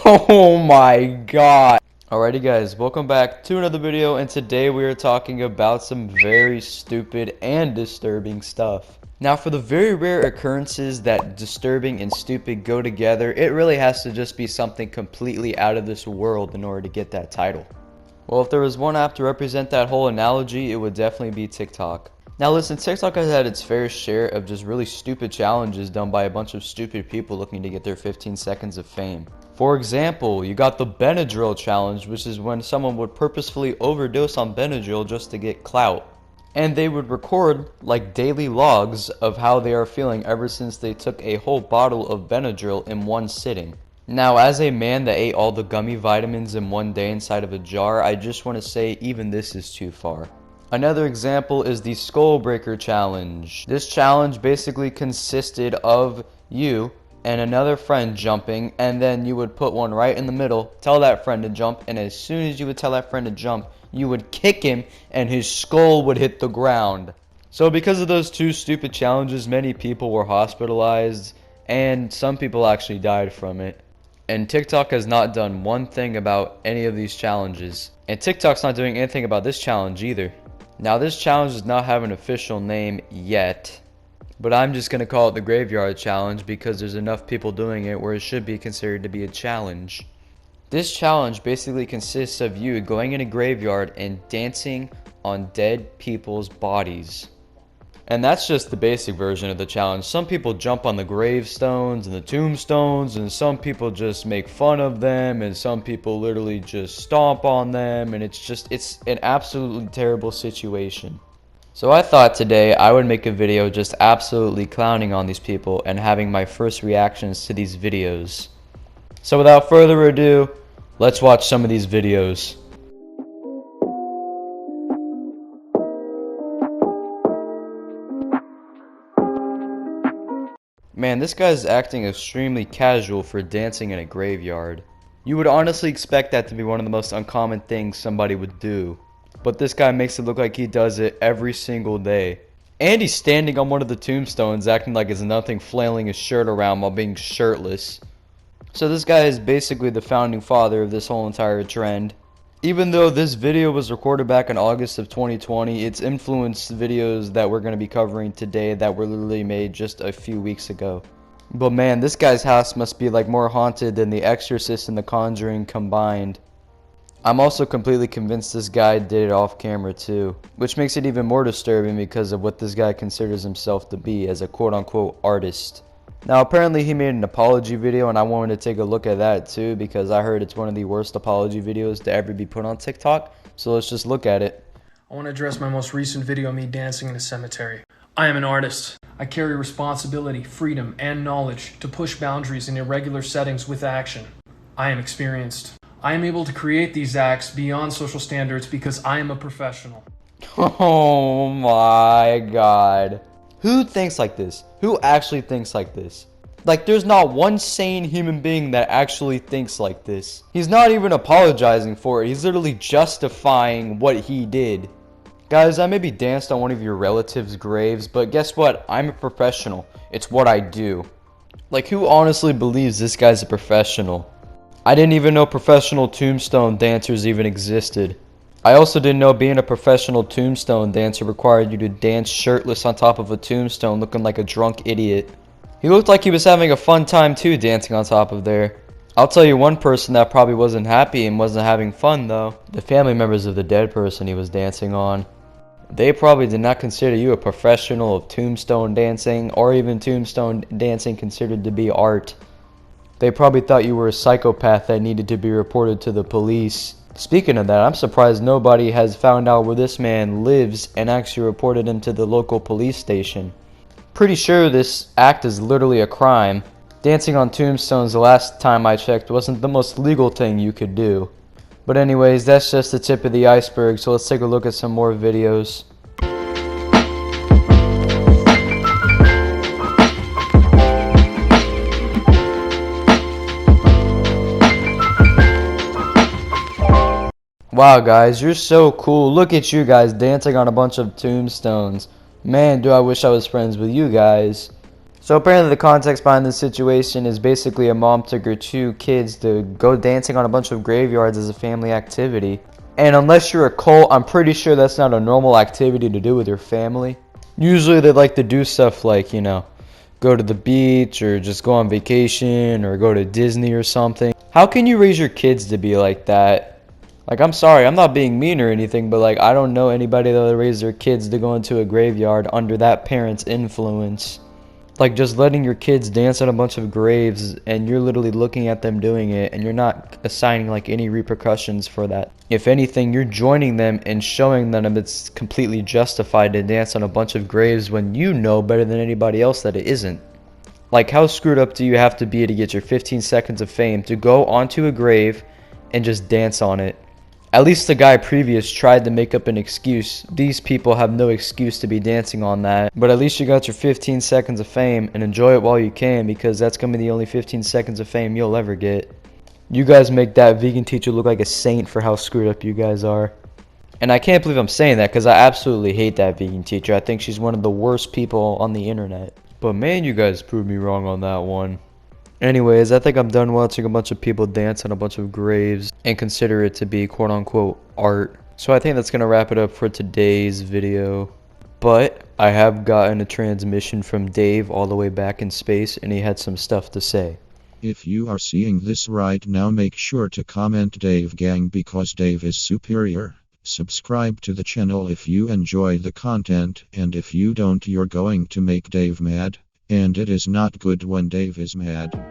Oh my god. Alrighty guys, welcome back to another video, and today we are talking about some very stupid and disturbing stuff. Now, for the very rare occurrences that disturbing and stupid go together, it really has to just be something completely out of this world in order to get that title. Well, if there was one app to represent that whole analogy, it would definitely be TikTok. Now listen, TikTok has had its fair share of just really stupid challenges done by a bunch of stupid people looking to get their 15 seconds of fame. For example, you got the Benadryl challenge, which is when someone would purposefully overdose on Benadryl just to get clout. And they would record like daily logs of how they are feeling ever since they took a whole bottle of Benadryl in one sitting. Now, as a man that ate all the gummy vitamins in one day inside of a jar, I just want to say even this is too far. Another example is the Skull Breaker challenge. This challenge basically consisted of you and another friend jumping, and then you would put one right in the middle, tell that friend to jump, and as soon as you would tell that friend to jump, you would kick him and his skull would hit the ground. So because of those two stupid challenges, many people were hospitalized and some people actually died from it. And TikTok has not done one thing about any of these challenges. And TikTok's not doing anything about this challenge either. Now, this challenge does not have an official name yet, but I'm just going to call it the Graveyard Challenge because there's enough people doing it where it should be considered to be a challenge. This challenge basically consists of you going in a graveyard and dancing on dead people's bodies. And that's just the basic version of the challenge. Some people jump on the gravestones and the tombstones, and some people just make fun of them, and some people literally just stomp on them, and it's an absolutely terrible situation. So I thought today I would make a video just absolutely clowning on these people and having my first reactions to these videos. So without further ado, let's watch some of these videos. Man, this guy's acting extremely casual for dancing in a graveyard. You would honestly expect that to be one of the most uncommon things somebody would do. But this guy makes it look like he does it every single day. And he's standing on one of the tombstones acting like it's nothing, flailing his shirt around while being shirtless. So this guy is basically the founding father of this whole entire trend. Even though this video was recorded back in August of 2020, it's influenced videos that we're going to be covering today that were literally made just a few weeks ago. But man, this guy's house must be like more haunted than The Exorcist and The Conjuring combined. I'm also completely convinced this guy did it off camera too, which makes it even more disturbing because of what this guy considers himself to be as a quote-unquote artist. Now apparently he made an apology video, and I wanted to take a look at that too because I heard it's one of the worst apology videos to ever be put on TikTok, so let's just look at it. I want to address my most recent video of me dancing in a cemetery. I am an artist. I carry responsibility, freedom, and knowledge to push boundaries in irregular settings with action. I am experienced. I am able to create these acts beyond social standards because I am a professional. Oh my god. Who thinks like this? Who actually thinks like this? Like, there's not one sane human being that actually thinks like this. He's not even apologizing for it. He's literally justifying what he did. Guys, I maybe danced on one of your relatives' graves, but guess what? I'm a professional. It's what I do. Like, who honestly believes this guy's a professional? I didn't even know professional tombstone dancers even existed. I also didn't know being a professional tombstone dancer required you to dance shirtless on top of a tombstone looking like a drunk idiot. He looked like he was having a fun time too dancing on top of there. I'll tell you one person that probably wasn't happy and wasn't having fun though. The family members of the dead person he was dancing on. They probably did not consider you a professional of tombstone dancing, or even tombstone dancing considered to be art. They probably thought you were a psychopath that needed to be reported to the police. Speaking of that, I'm surprised nobody has found out where this man lives and actually reported him to the local police station. Pretty sure this act is literally a crime. Dancing on tombstones the last time I checked wasn't the most legal thing you could do. But anyways, that's just the tip of the iceberg, so let's take a look at some more videos. Wow guys, you're so cool. Look at you guys dancing on a bunch of tombstones. Man, do I wish I was friends with you guys. So apparently the context behind this situation is basically a mom took her two kids to go dancing on a bunch of graveyards as a family activity. And unless you're a cult, I'm pretty sure that's not a normal activity to do with your family. Usually they like to do stuff like, you know, go to the beach or just go on vacation or go to Disney or something. How can you raise your kids to be like that? Like, I'm sorry, I'm not being mean or anything, but like, I don't know anybody that would raise their kids to go into a graveyard under that parent's influence. Like, just letting your kids dance on a bunch of graves and you're literally looking at them doing it and you're not assigning like any repercussions for that. If anything, you're joining them and showing them it's completely justified to dance on a bunch of graves when you know better than anybody else that it isn't. Like, how screwed up do you have to be to get your 15 seconds of fame to go onto a grave and just dance on it? At least the guy previous tried to make up an excuse. These people have no excuse to be dancing on that. But at least you got your 15 seconds of fame and enjoy it while you can, because that's going to be the only 15 seconds of fame you'll ever get. You guys make that vegan teacher look like a saint for how screwed up you guys are. And I can't believe I'm saying that because I absolutely hate that vegan teacher. I think she's one of the worst people on the internet. But man, you guys proved me wrong on that one. Anyways, I think I'm done watching a bunch of people dance on a bunch of graves and consider it to be quote-unquote art. So I think that's going to wrap it up for today's video. But I have gotten a transmission from Dave all the way back in space, and he had some stuff to say. If you are seeing this right now, make sure to comment Dave Gang because Dave is superior. Subscribe to the channel if you enjoy the content, and if you don't, you're going to make Dave mad. And it is not good when Dave is mad.